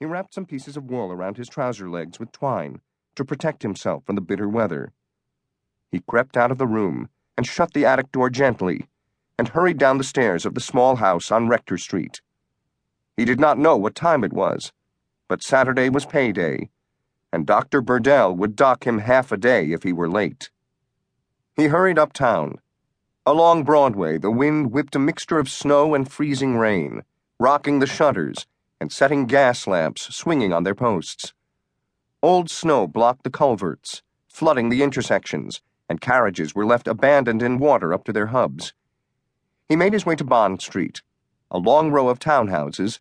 He wrapped some pieces of wool around his trouser legs with twine to protect himself from the bitter weather. He crept out of the room and shut the attic door gently and hurried down the stairs of the small house on Rector Street. He did not know what time it was, but Saturday was payday, and Dr. Burdell would dock him half a day if he were late. He hurried uptown. Along Broadway, the wind whipped a mixture of snow and freezing rain, rocking the shutters and setting gas lamps swinging on their posts. Old snow blocked the culverts, flooding the intersections, and carriages were left abandoned in water up to their hubs. He made his way to Bond Street, a long row of townhouses,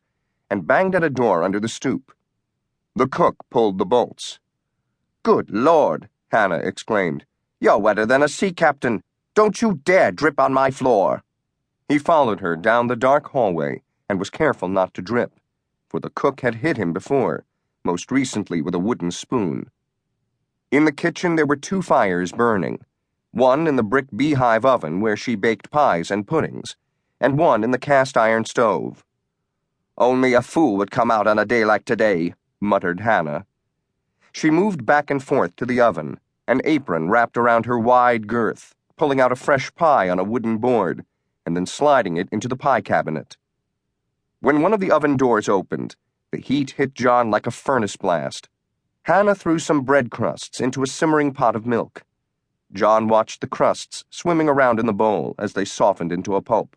and banged at a door under the stoop. The cook pulled the bolts. "Good Lord," Hannah exclaimed. "You're wetter than a sea captain. Don't you dare drip on my floor." He followed her down the dark hallway and was careful not to drip, for the cook had hit him before, most recently with a wooden spoon. In the kitchen there were 2 fires burning, one in the brick beehive oven where she baked pies and puddings, and one in the cast-iron stove. "Only a fool would come out on a day like today," muttered Hannah. She moved back and forth to the oven, an apron wrapped around her wide girth, pulling out a fresh pie on a wooden board, and then sliding it into the pie cabinet. When one of the oven doors opened, the heat hit John like a furnace blast. Hannah threw some bread crusts into a simmering pot of milk. John watched the crusts swimming around in the bowl as they softened into a pulp.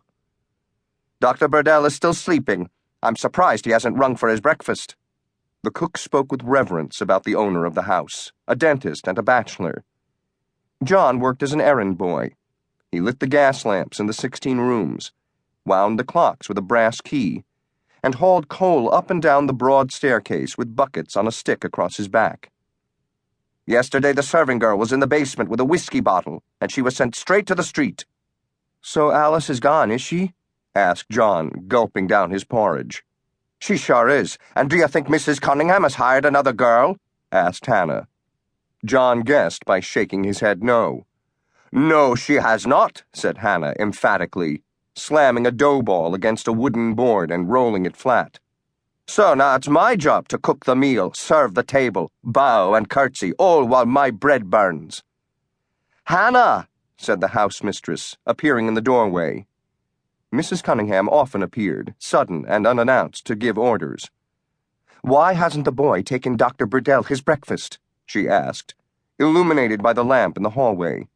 "Dr. Burdell is still sleeping. I'm surprised he hasn't rung for his breakfast." The cook spoke with reverence about the owner of the house, a dentist and a bachelor. John worked as an errand boy. He lit the gas lamps in the 16 rooms, wound the clocks with a brass key, and hauled coal up and down the broad staircase with buckets on a stick across his back. "Yesterday the serving girl was in the basement with a whiskey bottle, and she was sent straight to the street." "So Alice is gone, is she?" asked John, gulping down his porridge. "She sure is. And do you think Mrs. Cunningham has hired another girl?" asked Hannah. John guessed by shaking his head no. "No, she has not," said Hannah emphatically, slamming a dough ball against a wooden board and rolling it flat. "So now it's my job to cook the meal, serve the table, bow and curtsy, all while my bread burns." "Hannah," said the housemistress, appearing in the doorway. Mrs. Cunningham often appeared, sudden and unannounced, to give orders. "Why hasn't the boy taken Dr. Burdell his breakfast?" she asked, illuminated by the lamp in the hallway.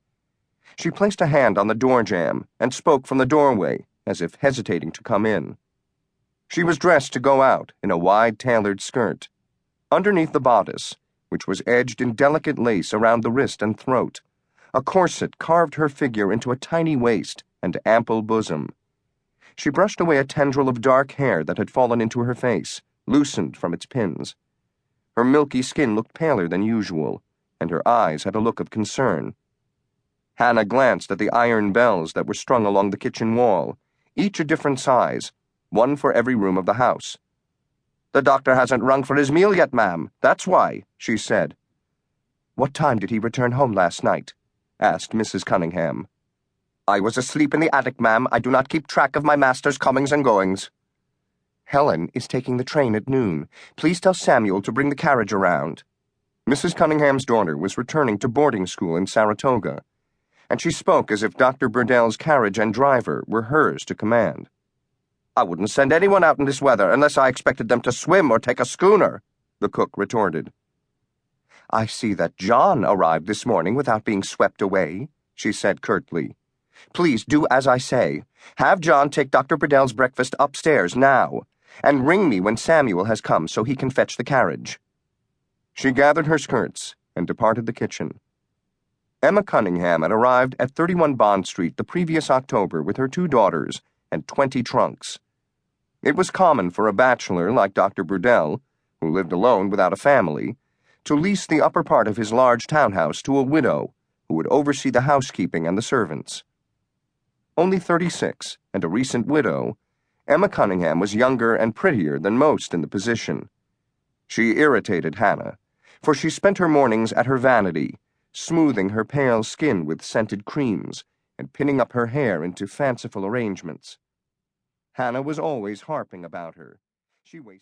She placed a hand on the door jamb and spoke from the doorway, as if hesitating to come in. She was dressed to go out in a wide tailored skirt. Underneath the bodice, which was edged in delicate lace around the wrist and throat, a corset carved her figure into a tiny waist and ample bosom. She brushed away a tendril of dark hair that had fallen into her face, loosened from its pins. Her milky skin looked paler than usual, and her eyes had a look of concern. Hannah glanced at the iron bells that were strung along the kitchen wall, each a different size, one for every room of the house. "The doctor hasn't rung for his meal yet, ma'am. That's why," she said. "What time did he return home last night?" asked Mrs. Cunningham. "I was asleep in the attic, ma'am. I do not keep track of my master's comings and goings." "Helen is taking the train at noon. Please tell Samuel to bring the carriage around." Mrs. Cunningham's daughter was returning to boarding school in Saratoga, and she spoke as if Dr. Burdell's carriage and driver were hers to command. "I wouldn't send anyone out in this weather unless I expected them to swim or take a schooner," the cook retorted. "I see that John arrived this morning without being swept away," she said curtly. "Please do as I say. Have John take Dr. Burdell's breakfast upstairs now, and ring me when Samuel has come so he can fetch the carriage." She gathered her skirts and departed the kitchen. Emma Cunningham had arrived at 31 Bond Street the previous October with her 2 daughters and 20 trunks. It was common for a bachelor like Dr. Burdell, who lived alone without a family, to lease the upper part of his large townhouse to a widow who would oversee the housekeeping and the servants. Only 36 and a recent widow, Emma Cunningham was younger and prettier than most in the position. She irritated Hannah, for she spent her mornings at her vanity, smoothing her pale skin with scented creams and pinning up her hair into fanciful arrangements. Hannah was always harping about her. She wasted